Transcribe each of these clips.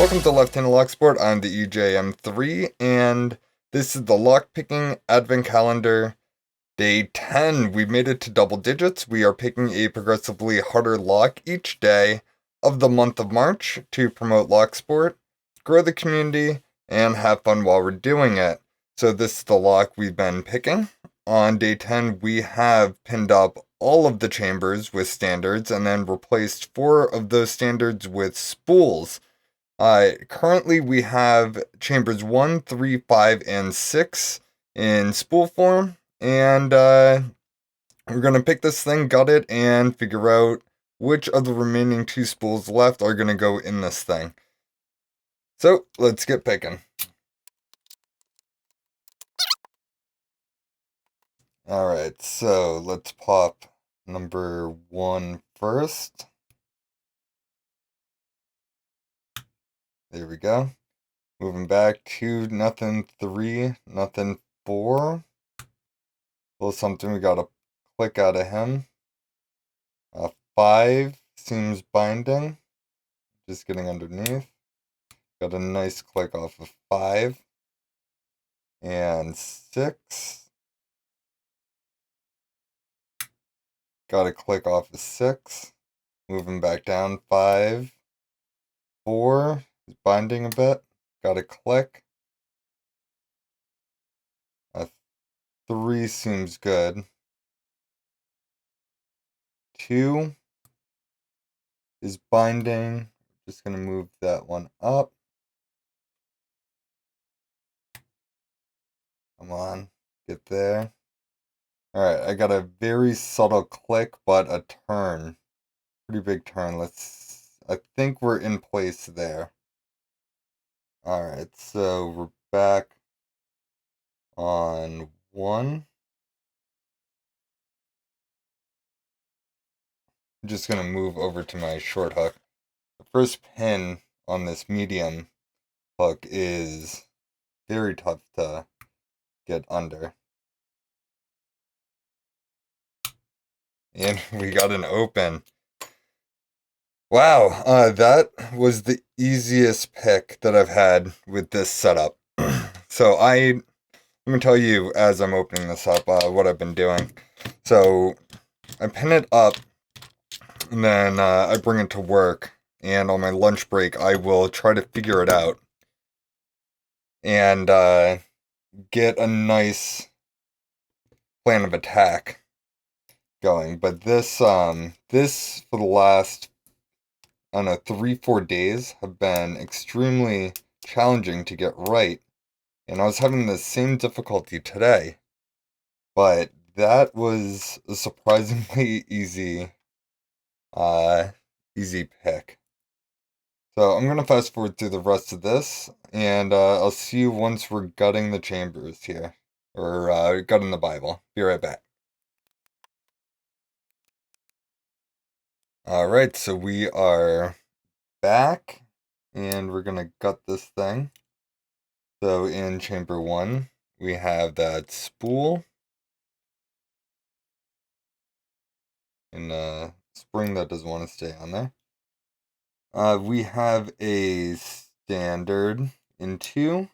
Welcome to Left-Handed Lock Sport. I'm the EJM3, and this is the Lockpicking Advent Calendar, Day 10. We've made it to double digits. We are picking a progressively harder lock each day of the month of March to promote lock sport, grow the community, and have fun while we're doing it. So this is the lock we've been picking. On Day 10, we have pinned up all of the chambers with standards and then replaced 4 of those standards with spools. Currently we have chambers 1, 3, 5, and 6 in spool form, and we're going to pick this thing, gut it, and figure out which of the remaining 2 spools left are going to go in this thing. So, let's get picking. Alright, so let's pop number 1 first. There we go. Moving back to nothing 3, nothing 4. Well, something we got to click out of him. 5 seems binding. Just getting underneath. Got a nice click off of 5. And 6. Got a click off of 6. Moving back down 5. 4 is binding a bit. Got a click. 3 seems good. 2 is binding. Just going to move that one up. Come on, get there. Alright, I got a very subtle click, but a turn. Pretty big turn. I think we're in place there. Alright, so we're back on 1. I'm just going to move over to my short hook. The first pin on this medium hook is very tough to get under. And we got an open. Wow, that was the easiest pick that I've had with this setup. So let me tell you as I'm opening this up what I've been doing. So I pin it up, and then I bring it to work, and on my lunch break I will try to figure it out and get a nice plan of attack going. But this for the last, I don't know, 3-4 days have been extremely challenging to get right, and I was having the same difficulty today, but that was a surprisingly easy pick. So I'm gonna fast forward through the rest of this, and I'll see you once we're gutting the chambers here, or gutting the Bible. Be right back. Alright, so we are back, and we're gonna gut this thing. So in chamber 1, we have that spool, and a spring that doesn't want to stay on there. We have a standard in 2,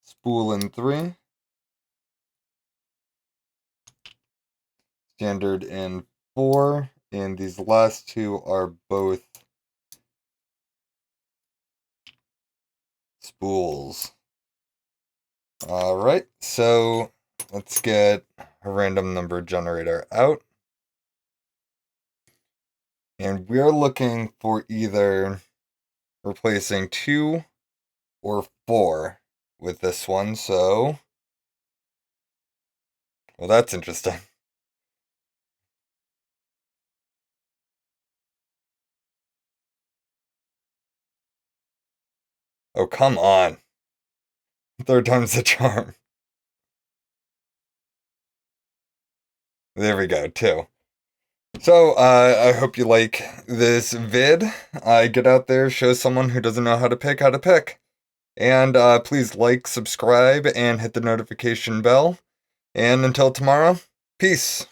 spool in 3, standard in 4, and these last 2 are both spools. Alright, so let's get a random number generator out. And we're looking for either replacing 2 or 4 with this one, so... Well, that's interesting. Oh, come on. 3rd time's the charm. There we go, 2. So, I hope you like this vid. Get out there, show someone who doesn't know how to pick. And please like, subscribe, and hit the notification bell. And until tomorrow, peace.